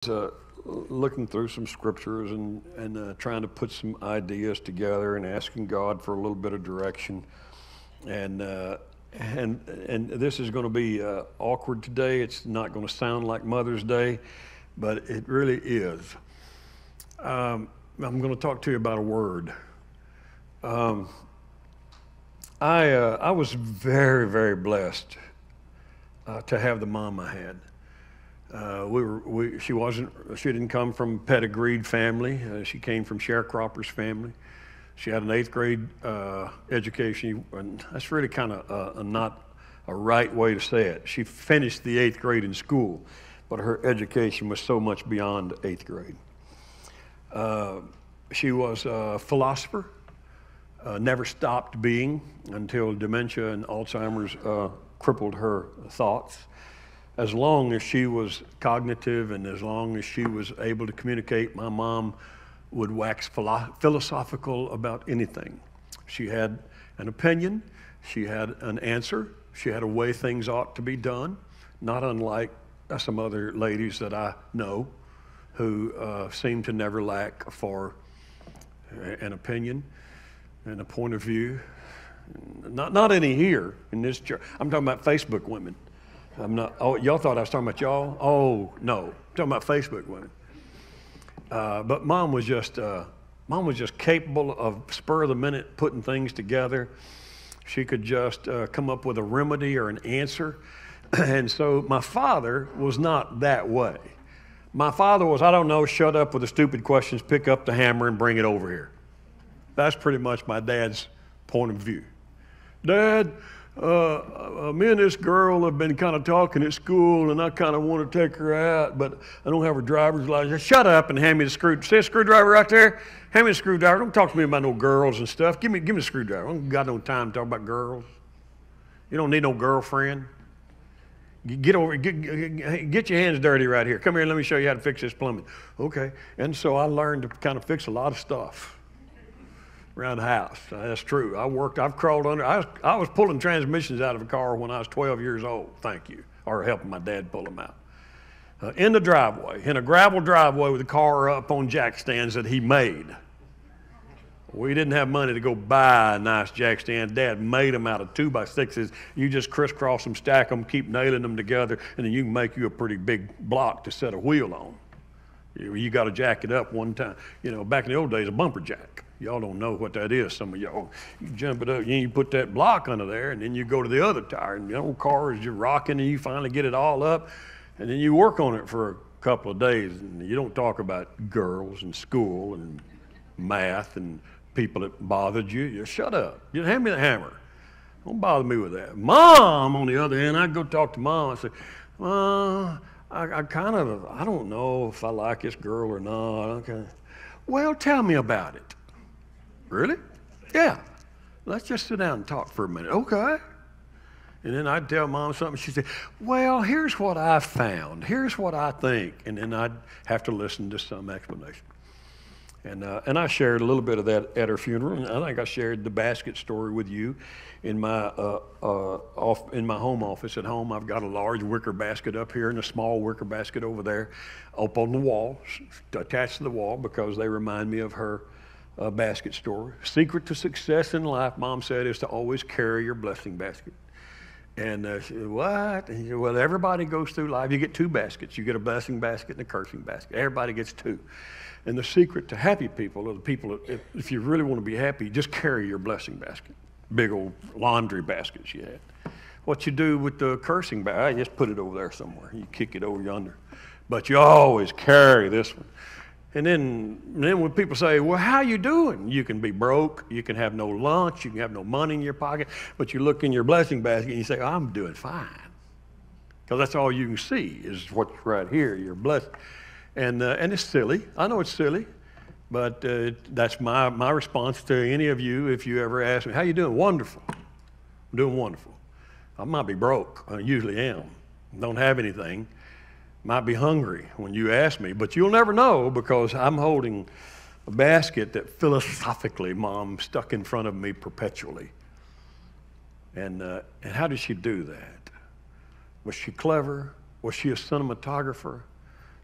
uh, looking through some scriptures and trying to put some ideas together and asking God for a little bit of direction. And and this is going to be awkward today. It's not going to sound like Mother's Day, but it really is. I'm going to talk to you about a word. Um, I was very blessed to have the mom I had. She didn't come from pedigreed family. She came from sharecroppers family. She had an eighth grade education, and that's really kind of not a right way to say it. She finished the eighth grade in school, but her education was so much beyond eighth grade. She was a philosopher, never stopped being until dementia and Alzheimer's crippled her thoughts. As long as she was cognitive and as long as she was able to communicate, my mom would wax philosophical about anything. She had an opinion, she had an answer, she had a way things ought to be done, not unlike some other ladies that I know who seem to never lack for an opinion and a point of view. Not any here in this church. I'm talking about Facebook women. I'm not. Oh, y'all thought I was talking about y'all? Oh no, I'm talking about Facebook women. But mom was just capable of spur of the minute putting things together. She could just come up with a remedy or an answer. And so my father was not that way. My father was, I don't know, shut up with the stupid questions, pick up the hammer and bring it over here. That's pretty much my dad's point of view. Dad, me and this girl have been kind of talking at school, and I kind of want to take her out, but I don't have her driver's license. Shut up and hand me the screwdriver. See a screwdriver right there? Hand me the screwdriver. Don't talk to me about no girls and stuff. Give me the screwdriver. I don't got no time to talk about girls. You don't need no girlfriend. Get your hands dirty right here. Come here and let me show you how to fix this plumbing. Okay. And so I learned to kind of fix a lot of stuff around the house. That's true. I've crawled under. I was pulling transmissions out of a car when I was 12 years old. Thank you. Or helping my dad pull them out. In the driveway, in a gravel driveway with the car up on jack stands that he made. We didn't have money to go buy a nice jack stand. Dad made them out of 2x6s. You just crisscross them, stack them, keep nailing them together, and then you can make you a pretty big block to set a wheel on. You got to jack it up one time. You know, back in the old days, a bumper jack. Y'all don't know what that is. Some of y'all, you jump it up, you put that block under there, and then you go to the other tire, and the old car is just rocking, and you finally get it all up, and then you work on it for a couple of days, and you don't talk about girls and school and math and people that bothered you. You shut up. You hand me the hammer. Don't bother me with that. Mom, on the other hand, I'd go talk to mom. I'd say, I don't know if I like this girl or not. Okay. Well, tell me about it. Really? Yeah. Let's just sit down and talk for a minute. Okay. And then I'd tell mom something. She'd say, well, here's what I found. Here's what I think. And then I'd have to listen to some explanation. And I shared a little bit of that at her funeral. And I think I shared the basket story with you in my in my home office at home. I've got a large wicker basket up here and a small wicker basket over there up on the wall, attached to the wall, because they remind me of her basket story. Secret to success in life, Mom said, is to always carry your blessing basket. And she said, what? And he said, well, everybody goes through life. You get two baskets. You get a blessing basket and a cursing basket. Everybody gets two. And the secret to happy people are the people that, if you really want to be happy, just carry your blessing basket. Big old laundry basket she had. What you do with the cursing basket, I just put it over there somewhere. You kick it over yonder. But you always carry this one. And then when people say, well, how you doing? You can be broke, you can have no lunch, you can have no money in your pocket, but you look in your blessing basket and you say, oh, I'm doing fine. Because that's all you can see is what's right here, your blessing. And it's silly. I know it's silly, but that's my response to any of you if you ever ask me, how you doing? Wonderful. I'm doing wonderful. I might be broke. I usually am. Don't have anything. Might be hungry when you ask me, but you'll never know because I'm holding a basket that philosophically Mom stuck in front of me perpetually. And how did she do that? Was she clever? Was she a cinematographer?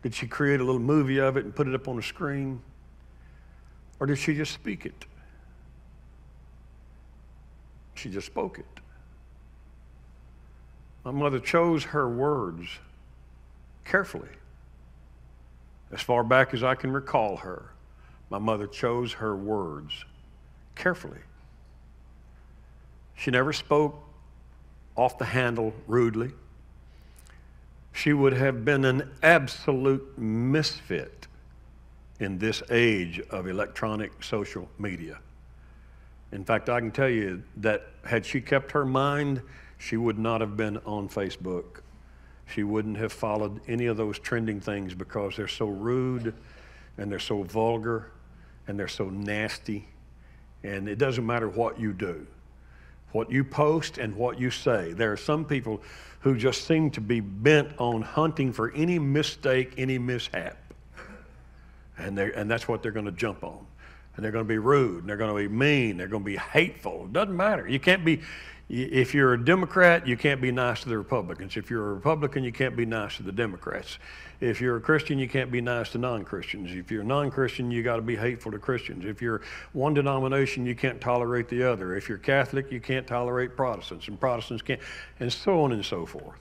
Did she create a little movie of it and put it up on the screen? Or did she just speak it? She just spoke it. My mother chose her words carefully. As far back as I can recall her, my mother chose her words carefully. She never spoke off the handle rudely. She would have been an absolute misfit in this age of electronic social media. In fact, I can tell you that had she kept her mind, she would not have been on Facebook. She wouldn't have followed any of those trending things because they're so rude and they're so vulgar and they're so nasty. And it doesn't matter what you do, what you post and what you say. There are some people who just seem to be bent on hunting for any mistake, any mishap. And that's what they're going to jump on. And they're going to be rude, and they're going to be mean, they're going to be hateful. It doesn't matter. You can't be, if you're a Democrat, you can't be nice to the Republicans. If you're a Republican, you can't be nice to the Democrats. If you're a Christian, you can't be nice to non-Christians. If you're a non-Christian, you got to be hateful to Christians. If you're one denomination, you can't tolerate the other. If you're Catholic, you can't tolerate Protestants, and Protestants can't, and so on and so forth.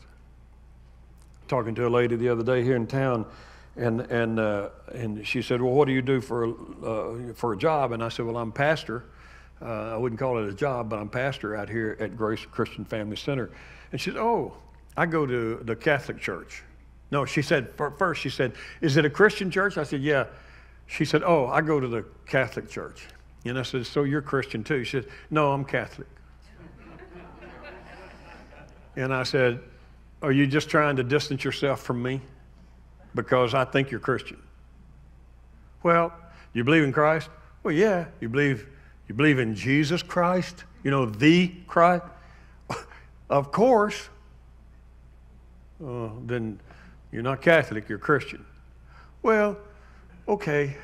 Talking to a lady the other day here in town, and she said, well, what do you do for a job? And I said, well, I'm pastor. I wouldn't call it a job, but I'm pastor out here at Grace Christian Family Center. And she said, oh, I go to the Catholic church. No, she said, first she said, is it a Christian church? I said, yeah. She said, oh, I go to the Catholic church. And I said, so you're Christian too? She said, no, I'm Catholic. And I said, are you just trying to distance yourself from me? Because I think you're Christian. Well, you believe in Christ? Well, yeah. You believe in Jesus Christ? You know, the Christ? Of course. Then you're not Catholic, you're Christian. Well, okay.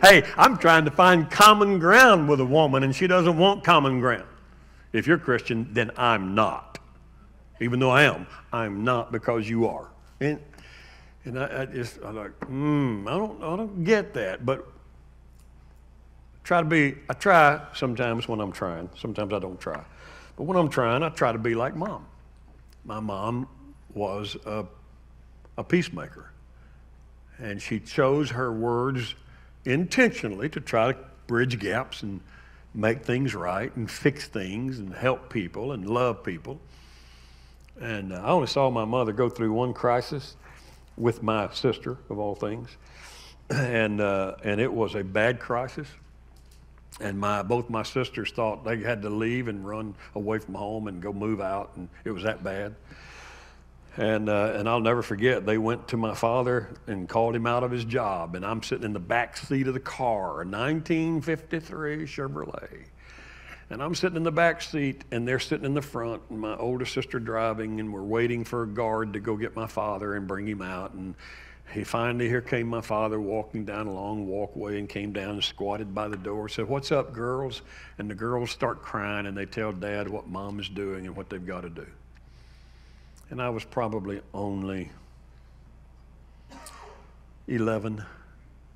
Hey, I'm trying to find common ground with a woman, and she doesn't want common ground. If you're Christian, then I'm not. Even though I am, I'm not because you are. And I'm like, I don't get that. But I try sometimes when I'm trying. Sometimes I don't try. But when I'm trying, I try to be like Mom. My mom was a peacemaker. And she chose her words intentionally to try to bridge gaps and make things right and fix things and help people and love people. And I only saw my mother go through one crisis with my sister, of all things, and it was a bad crisis. And both my sisters thought they had to leave and run away from home and go move out, and it was that bad. And I'll never forget, they went to my father and called him out of his job, and I'm sitting in the back seat of the car, a 1953 Chevrolet. And I'm sitting in the back seat, and they're sitting in the front, and my older sister driving, and we're waiting for a guard to go get my father and bring him out. And here came my father walking down a long walkway and came down and squatted by the door, said, what's up, girls? And the girls start crying, and they tell Dad what Mom is doing and what they've got to do. And I was probably only 11,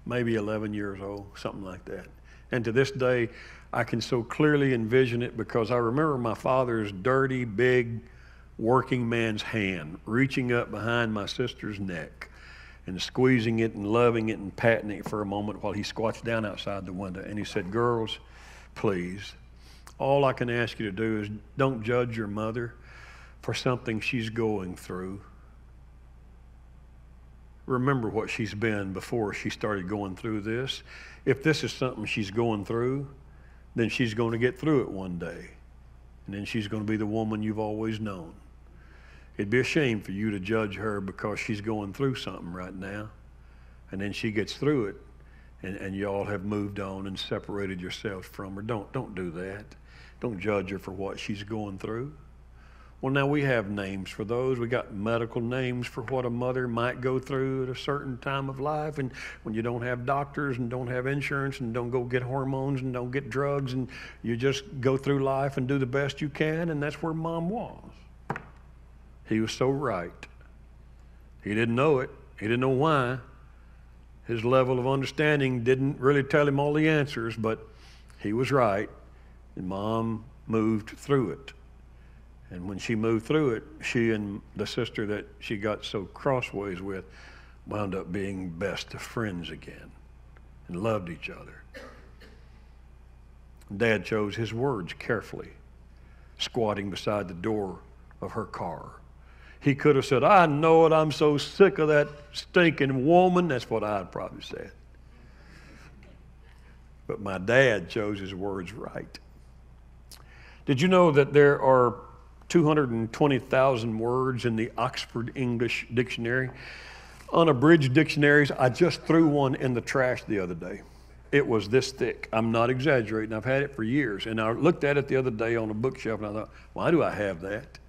maybe 11 years old, something like that. And to this day, I can so clearly envision it because I remember my father's dirty, big, working man's hand reaching up behind my sister's neck and squeezing it and loving it and patting it for a moment while he squats down outside the window. And he said, girls, please, all I can ask you to do is don't judge your mother for something she's going through. Remember what she's been before she started going through this. If this is something she's going through, then she's going to get through it one day. And then she's going to be the woman you've always known. It'd be a shame for you to judge her because she's going through something right now. And then she gets through it, and you all have moved on and separated yourselves from her. Don't do that. Don't judge her for what she's going through. Well, now we have names for those. We got medical names for what a mother might go through at a certain time of life. And when you don't have doctors and don't have insurance and don't go get hormones and don't get drugs and you just go through life and do the best you can, and that's where Mom was. He was so right. He didn't know it. He didn't know why. His level of understanding didn't really tell him all the answers, but he was right. And Mom moved through it. And when she moved through it, she and the sister that she got so crossways with wound up being best of friends again and loved each other. Dad chose his words carefully, squatting beside the door of her car. He could have said, I know it, I'm so sick of that stinking woman. That's what I'd probably said. But my dad chose his words right. Did you know that there are 220,000 words in the Oxford English Dictionary? Unabridged dictionaries, I just threw one in the trash the other day. It was this thick. I'm not exaggerating. I've had it for years. And I looked at it the other day on a bookshelf and I thought, why do I have that?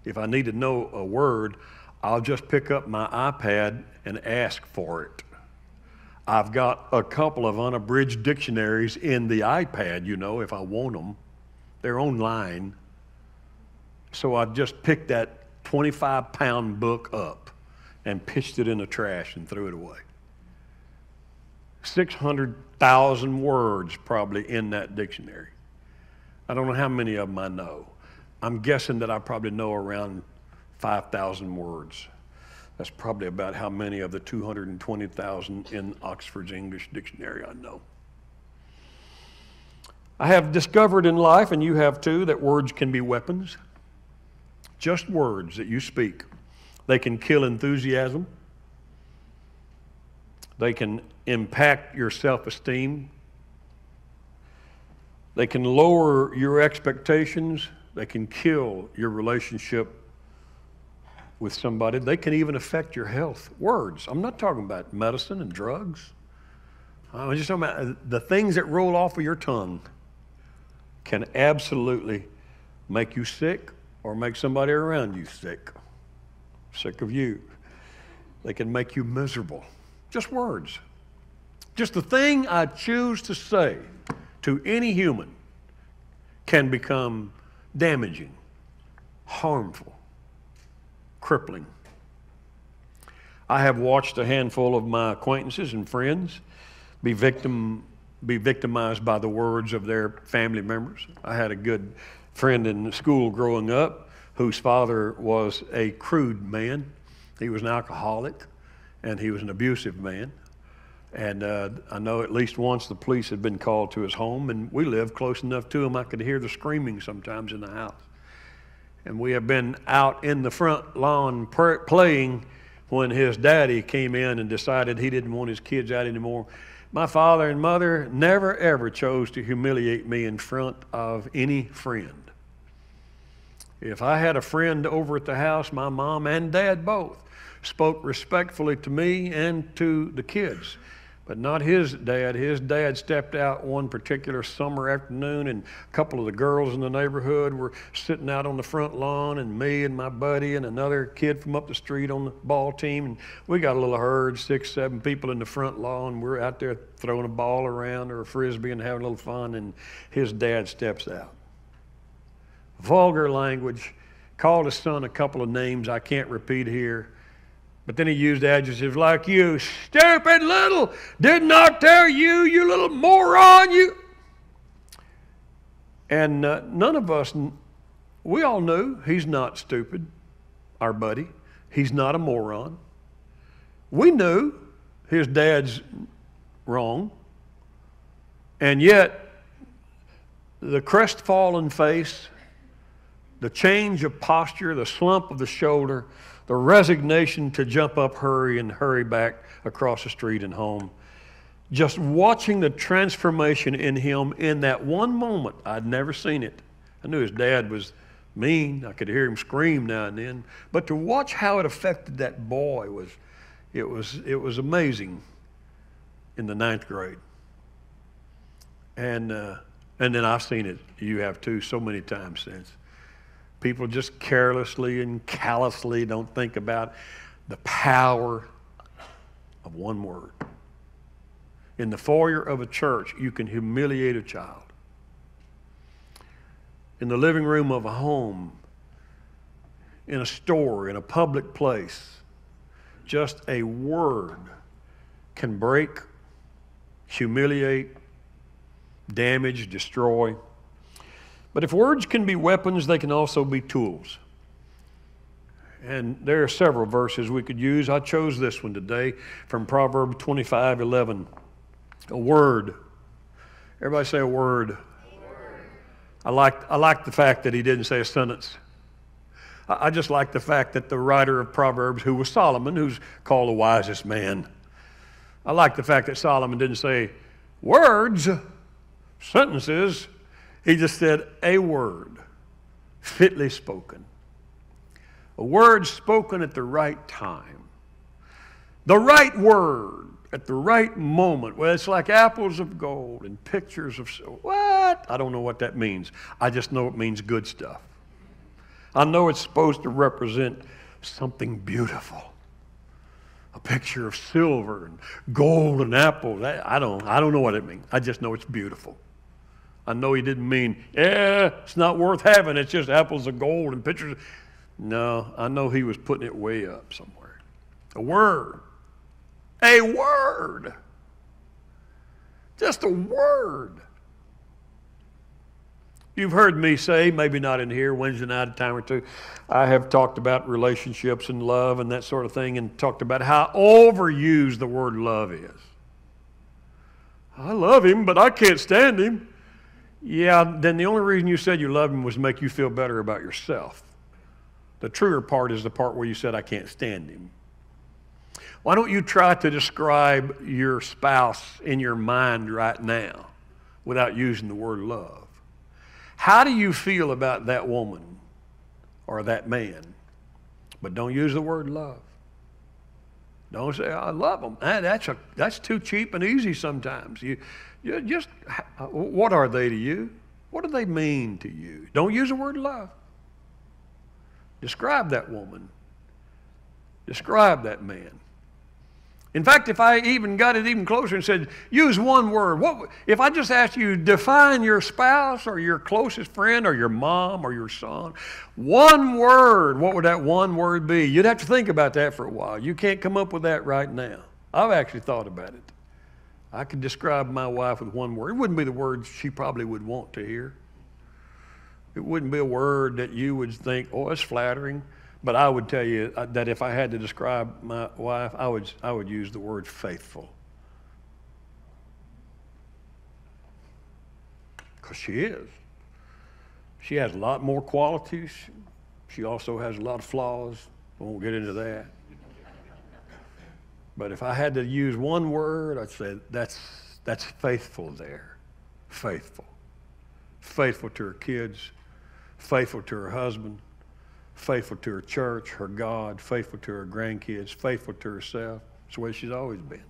If I need to know a word, I'll just pick up my iPad and ask for it. I've got a couple of unabridged dictionaries in the iPad, you know, if I want them. They're online. So I just picked that 25-pound book up and pitched it in the trash and threw it away. 600,000 words probably in that dictionary. I don't know how many of them I know. I'm guessing that I probably know around 5,000 words. That's probably about how many of the 220,000 in Oxford's English Dictionary I know. I have discovered in life, and you have too, that words can be weapons. Just words that you speak. They can kill enthusiasm. They can impact your self-esteem. They can lower your expectations. They can kill your relationship with somebody. They can even affect your health. Words. I'm not talking about medicine and drugs. I'm just talking about the things that roll off of your tongue can absolutely make you sick or make somebody around you sick. Sick of you. They can make you miserable. Just words. Just the thing I choose to say to any human can become damaging, harmful, crippling. I have watched a handful of my acquaintances and friends be victimized by the words of their family members. I had a good friend in school growing up whose father was a crude man. He was an alcoholic and he was an abusive man. And I know at least once the police had been called to his home, and we lived close enough to him I could hear the screaming sometimes in the house. And we have been out in the front lawn playing when his daddy came in and decided he didn't want his kids out anymore. My father and mother never ever chose to humiliate me in front of any friend. If I had a friend over at the house, my mom and dad both spoke respectfully to me and to the kids. But not his dad. His dad stepped out one particular summer afternoon, and a couple of the girls in the neighborhood were sitting out on the front lawn, and me and my buddy and another kid from up the street on the ball team, and we got a little herd, 6, 7 people in the front lawn. We're out there throwing a ball around or a frisbee and having a little fun, and his dad steps out. Vulgar language, called his son a couple of names I can't repeat here. But then he used adjectives like, you stupid little, did not tell you, you little moron, you. And none of us, we all knew he's not stupid, our buddy. He's not a moron. We knew his dad's wrong. And yet, the crestfallen face, the change of posture, the slump of the shoulder, the resignation to jump up, hurry, and hurry back across the street and home. Just watching the transformation in him in that one moment, I'd never seen it. I knew his dad was mean. I could hear him scream now and then. But to watch how it affected that boy was amazing in the 9th grade. And then I've seen it, you have too, so many times since. People just carelessly and callously don't think about the power of one word. In the foyer of a church, you can humiliate a child. In the living room of a home, in a store, in a public place, just a word can break, humiliate, damage, destroy. But if words can be weapons, they can also be tools. And there are several verses we could use. I chose this one today from Proverbs 25:11. A word. Everybody say a word. I like the fact that he didn't say a sentence. I just like the fact that the writer of Proverbs, who was Solomon, who's called the wisest man, I like the fact that Solomon didn't say words, sentences. He just said a word, fitly spoken. A word spoken at the right time. The right word at the right moment. Well, it's like apples of gold and pictures of silver. What? I don't know what that means. I just know it means good stuff. I know it's supposed to represent something beautiful. A picture of silver and gold and apples. I don't know what it means. I just know it's beautiful. I know he didn't mean, it's not worth having. It's just apples of gold and pictures. No, I know he was putting it way up somewhere. A word. A word. Just a word. You've heard me say, maybe not in here, Wednesday night a time or two, I have talked about relationships and love and that sort of thing, and talked about how overused the word love is. I love him, but I can't stand him. Yeah, then the only reason you said you love him was to make you feel better about yourself. The truer part is the part where you said, I can't stand him. Why don't you try to describe your spouse in your mind right now without using the word love? How do you feel about that woman or that man? But don't use the word love. Don't say, I love them. That's too cheap and easy sometimes. You just, what are they to you? What do they mean to you? Don't use the word love. Describe that woman. Describe that man. In fact, if I even got it even closer and said, use one word. If I just asked you, define your spouse or your closest friend or your mom or your son, one word, what would that one word be? You'd have to think about that for a while. You can't come up with that right now. I've actually thought about it. I could describe my wife with one word. It wouldn't be the word she probably would want to hear. It wouldn't be a word that you would think, oh, it's flattering. But I would tell you that if I had to describe my wife, I would use the word faithful. Because she is. She has a lot more qualities. She also has a lot of flaws. I won't get into that. But if I had to use one word, I'd say that's faithful there. Faithful. Faithful to her kids. Faithful to her husband. Faithful to her church, her God, faithful to her grandkids, faithful to herself. It's the way she's always been.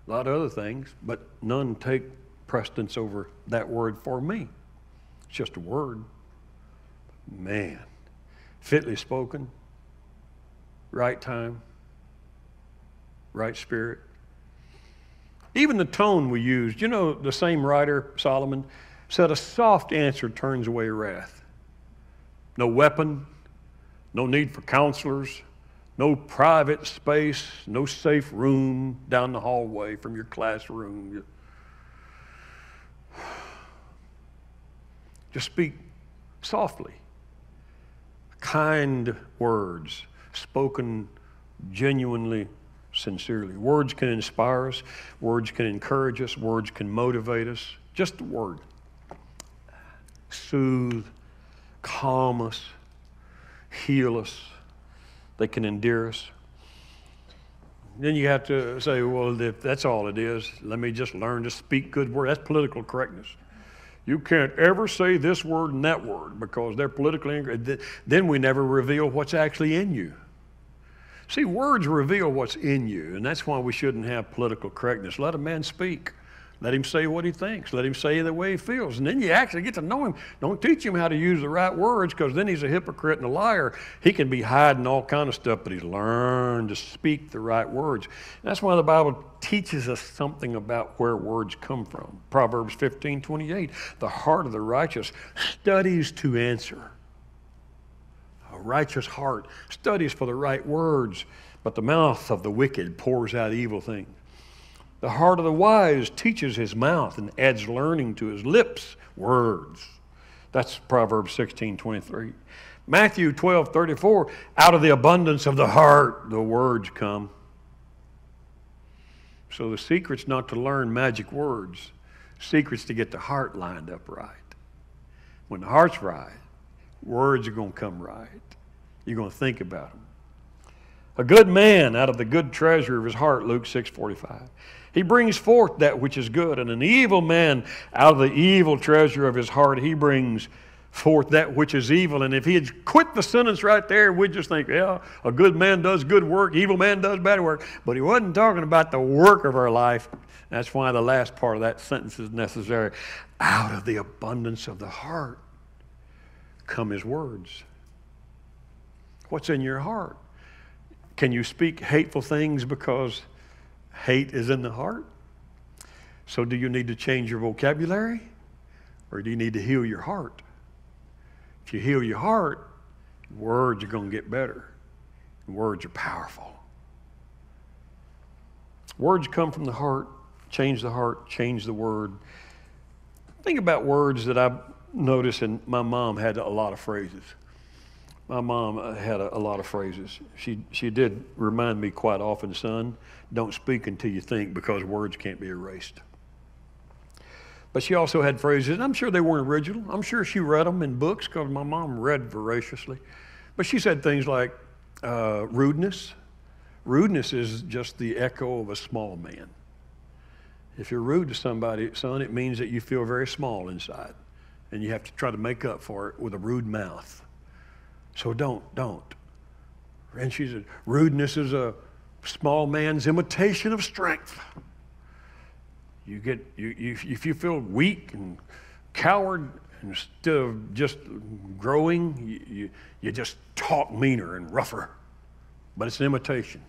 A lot of other things, but none take precedence over that word for me. It's just a word. Man, fitly spoken, right time, right spirit. Even the tone we used, the same writer, Solomon, said a soft answer turns away wrath. No weapon, no need for counselors, no private space, no safe room down the hallway from your classroom. Just speak softly. Kind words, spoken genuinely, sincerely. Words can inspire us. Words can encourage us. Words can motivate us. Just a word. Soothe. Calm us, heal us. They can endear us. Then you have to say, well, if that's all it is, let me just learn to speak good words. That's political correctness. You can't ever say this word and that word because they're politically incorrect. Then we never reveal what's actually in you. See, words reveal what's in you, and that's why we shouldn't have political correctness. Let a man speak. Let him say what he thinks. Let him say the way he feels. And then you actually get to know him. Don't teach him how to use the right words, because then he's a hypocrite and a liar. He can be hiding all kind of stuff, but he's learned to speak the right words. And that's why the Bible teaches us something about where words come from. Proverbs 15:28, the heart of the righteous studies to answer. A A righteous heart studies for the right words, but the mouth of the wicked pours out evil things. The heart of the wise teaches his mouth and adds learning to his lips, words. That's Proverbs 16:23. Matthew 12:34, out of the abundance of the heart, the words come. So the secret's not to learn magic words. The secret's to get the heart lined up right. When the heart's right, words are going to come right. You're going to think about them. A good man out of the good treasure of his heart, Luke 6:45. He brings forth that which is good. And an evil man out of the evil treasure of his heart, he brings forth that which is evil. And if he had quit the sentence right there, we'd just think, yeah, a good man does good work, evil man does bad work. But he wasn't talking about the work of our life. That's why the last part of that sentence is necessary. Out of the abundance of the heart come his words. What's in your heart? Can you speak hateful things because hate is in the heart? So do you need to change your vocabulary, or do you need to heal your heart? If you heal your heart, words are going to get better. Words are powerful. Words come from the heart, change the word. Think about words that I've noticed, and my mom had a lot of phrases. My mom had a lot of phrases. She did remind me quite often, son, don't speak until you think, because words can't be erased. But she also had phrases, and I'm sure they weren't original. I'm sure she read them in books, because my mom read voraciously. But she said things like rudeness. Rudeness is just the echo of a small man. If you're rude to somebody, son, it means that you feel very small inside, and you have to try to make up for it with a rude mouth. So don't. And she said, rudeness is a small man's imitation of strength. If you feel weak and coward, instead of just growing, you just talk meaner and rougher. But it's an imitation.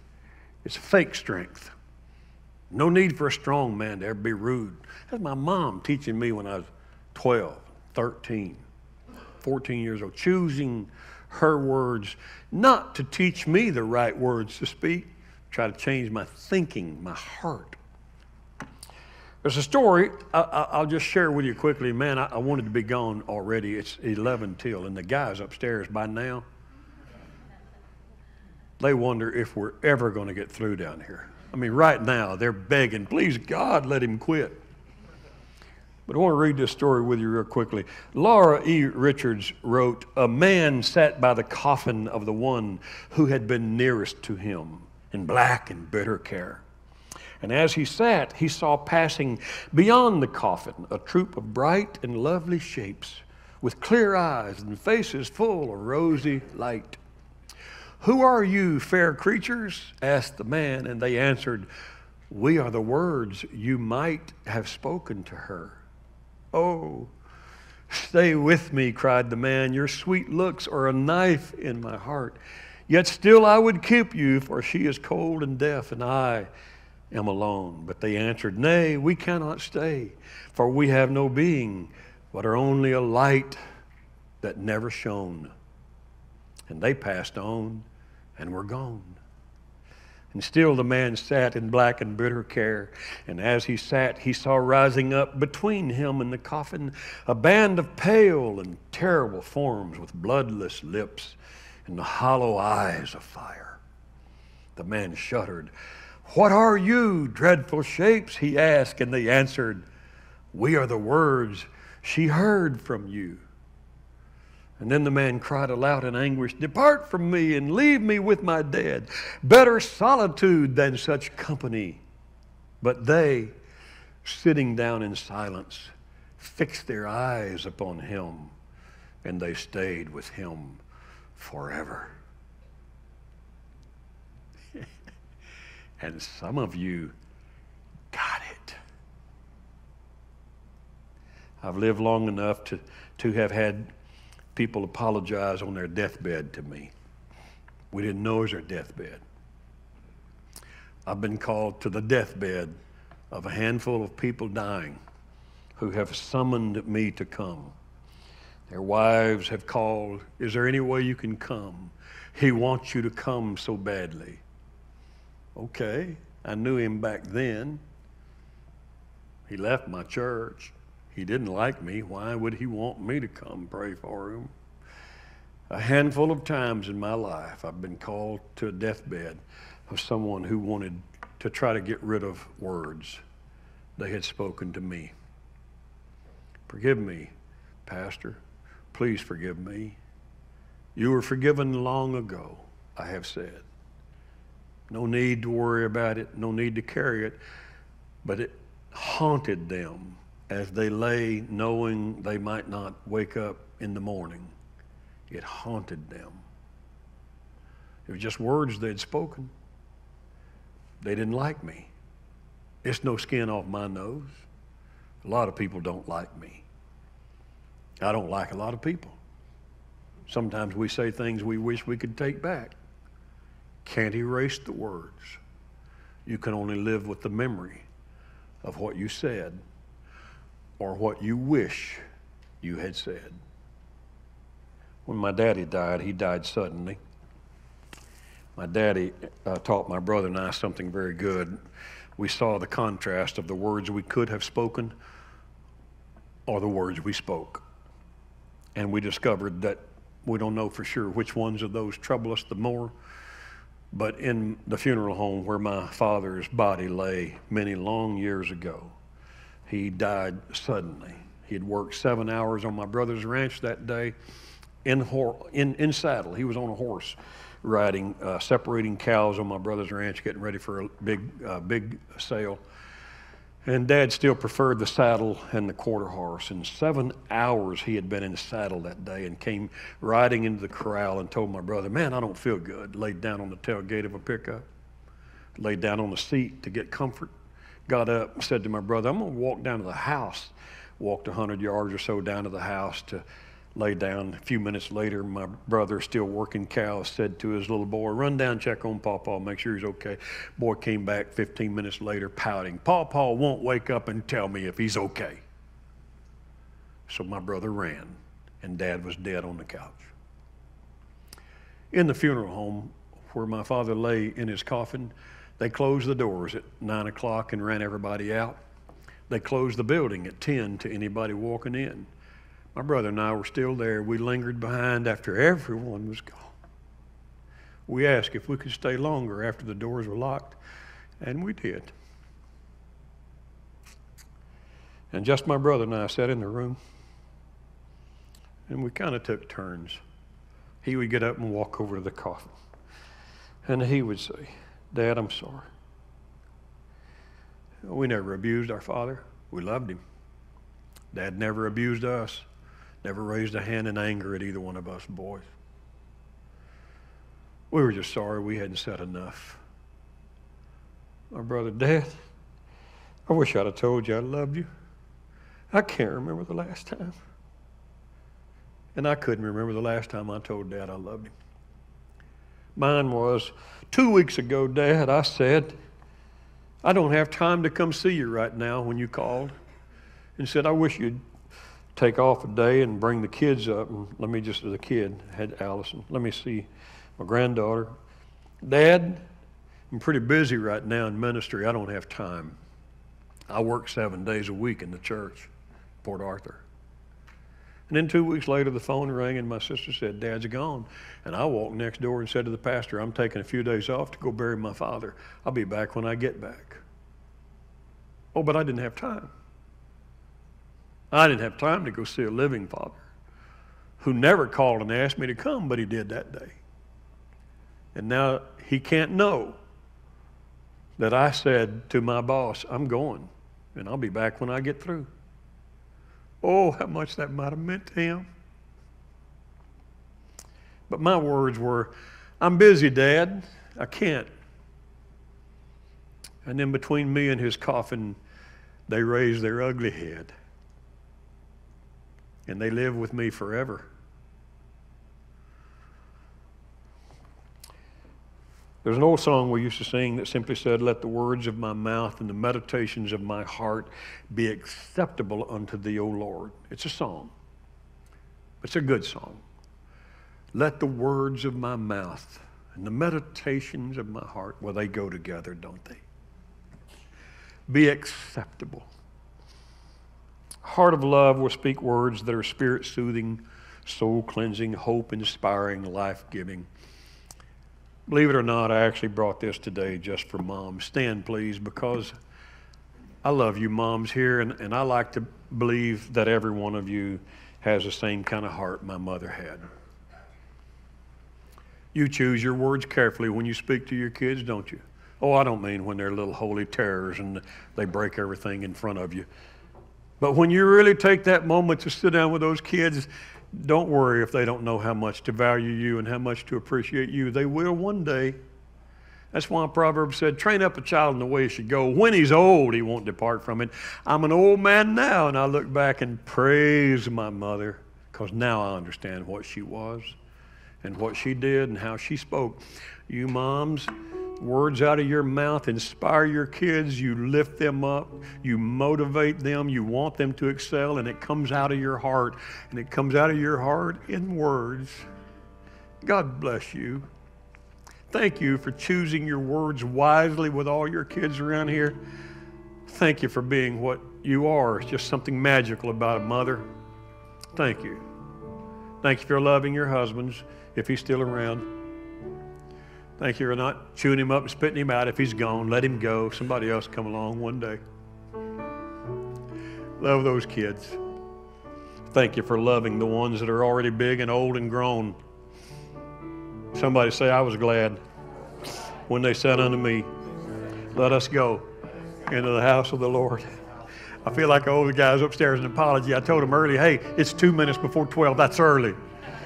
It's fake strength. No need for a strong man to ever be rude. That's my mom teaching me when I was 12, 13, 14 years old, choosing her words, not to teach me the right words to speak, try to change my thinking, my heart. There's a story I'll just share with you quickly. Man, I wanted to be gone already. It's 11 till, and the guys upstairs by now, they wonder if we're ever going to get through down here. I mean, right now, they're begging, please, God, let him quit. But I want to read this story with you real quickly. Laura E. Richards wrote, a man sat by the coffin of the one who had been nearest to him in black and bitter care. And as he sat, he saw passing beyond the coffin a troop of bright and lovely shapes with clear eyes and faces full of rosy light. Who are you, fair creatures? Asked the man, and they answered, we are the words you might have spoken to her. Oh, stay with me, cried the man. Your sweet looks are a knife in my heart. Yet still I would keep you, for she is cold and deaf, and I am alone. But they answered, nay, we cannot stay, for we have no being, but are only a light that never shone. And they passed on and were gone. And still the man sat in black and bitter care. And as he sat, he saw rising up between him and the coffin a band of pale and terrible forms with bloodless lips and the hollow eyes of fire. The man shuddered. What are you, dreadful shapes? He asked, and they answered, we are the words she heard from you. And then the man cried aloud in anguish, depart from me and leave me with my dead. Better solitude than such company. But they, sitting down in silence, fixed their eyes upon him, and they stayed with him forever. And some of you got it. I've lived long enough to have had people apologize on their deathbed to me. We didn't know it was their deathbed. I've been called to the deathbed of a handful of people dying who have summoned me to come. Their wives have called, is there any way you can come? He wants you to come so badly. Okay, I knew him back then. He left my church. He didn't like me. Why would he want me to come pray for him? A handful of times in my life, I've been called to a deathbed of someone who wanted to try to get rid of words they had spoken to me. Forgive me, Pastor. Please forgive me. You were forgiven long ago, I have said. No need to worry about it, no need to carry it, but it haunted them as they lay knowing they might not wake up in the morning. It haunted them. It was just words they'd spoken. They didn't like me. It's no skin off my nose. A lot of people don't like me. I don't like a lot of people. Sometimes we say things we wish we could take back. Can't erase the words. You can only live with the memory of what you said or what you wish you had said. When my daddy died, he died suddenly. My daddy taught my brother and I something very good. We saw the contrast of the words we could have spoken or the words we spoke. And we discovered that we don't know for sure which ones of those trouble us the more. But in the funeral home where my father's body lay many long years ago, he died suddenly. He had worked 7 hours on my brother's ranch that day in saddle. He was on a horse riding, separating cows on my brother's ranch, getting ready for a big sale. And Dad still preferred the saddle and the quarter horse. And 7 hours he had been in the saddle that day and came riding into the corral and told my brother, man, I don't feel good. Laid down on the tailgate of a pickup, laid down on the seat to get comfort, got up and said to my brother, I'm going to walk down to the house. Walked 100 yards or so down to the house to lay down. A few minutes later, my brother, still working cows, said to his little boy, run down, check on Pawpaw, make sure he's okay. Boy came back 15 minutes later pouting. Pawpaw won't wake up and tell me if he's okay. So my brother ran, and Dad was dead on the couch. In the funeral home where my father lay in his coffin, they closed the doors at 9 o'clock and ran everybody out. They closed the building at 10 to anybody walking in. My brother and I were still there. We lingered behind after everyone was gone. We asked if we could stay longer after the doors were locked, and we did. And just my brother and I sat in the room, and we kind of took turns. He would get up and walk over to the coffin, and he would say, Dad, I'm sorry. We never abused our father. We loved him. Dad never abused us. Never raised a hand in anger at either one of us boys. We were just sorry we hadn't said enough. My brother, Dad, I wish I'd have told you I loved you. I can't remember the last time. And I couldn't remember the last time I told Dad I loved him. Mine was 2 weeks ago, Dad, I said, I don't have time to come see you right now when you called. And said, I wish you'd take off a day and bring the kids up. And the kid had Allison. Let me see my granddaughter. Dad, I'm pretty busy right now in ministry. I don't have time. I work 7 days a week in the church, Port Arthur. And then 2 weeks later, the phone rang and my sister said, Dad's gone. And I walked next door and said to the pastor, I'm taking a few days off to go bury my father. I'll be back when I get back. Oh, but I didn't have time. I didn't have time to go see a living father who never called and asked me to come, but he did that day. And now he can't know that I said to my boss, I'm going, and I'll be back when I get through. Oh, how much that might have meant to him. But my words were, I'm busy, Dad. I can't. And then between me and his coffin, they raised their ugly head. And they live with me forever. There's an old song we used to sing that simply said, let the words of my mouth and the meditations of my heart be acceptable unto thee, O Lord. It's a song. It's a good song. Let the words of my mouth and the meditations of my heart, well, they go together, don't they? Be acceptable. Heart of love will speak words that are spirit-soothing, soul-cleansing, hope-inspiring, life-giving. Believe it or not, I actually brought this today just for moms. Stand, please, because I love you moms here, and I like to believe that every one of you has the same kind of heart my mother had. You choose your words carefully when you speak to your kids, don't you? Oh, I don't mean when they're little holy terrors and they break everything in front of you. But when you really take that moment to sit down with those kids, don't worry if they don't know how much to value you and how much to appreciate you. They will one day. That's why Proverbs said, train up a child in the way he should go. When he's old, he won't depart from it. I'm an old man now, and I look back and praise my mother, because now I understand what she was and what she did and how she spoke. You moms, words out of your mouth inspire your kids. You lift them up. You motivate them. You want them to excel, and it comes out of your heart. And it comes out of your heart in words. God bless you. Thank you for choosing your words wisely with all your kids around here. Thank you for being what you are. It's just something magical about a mother. Thank you. Thank you for loving your husbands if he's still around. Thank you for not chewing him up and spitting him out if he's gone. Let him go. Somebody else come along one day. Love those kids. Thank you for loving the ones that are already big and old and grown. Somebody say, I was glad when they said unto me, let us go into the house of the Lord. I feel like I owe the guys upstairs an apology. I told them early, hey, it's 2 minutes before 12. That's early.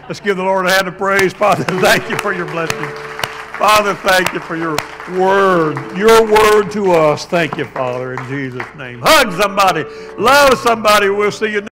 Let's give the Lord a hand of praise. Father, thank you for your blessing. Father, thank you for your word to us. Thank you, Father, in Jesus' name. Hug somebody. Love somebody. We'll see you next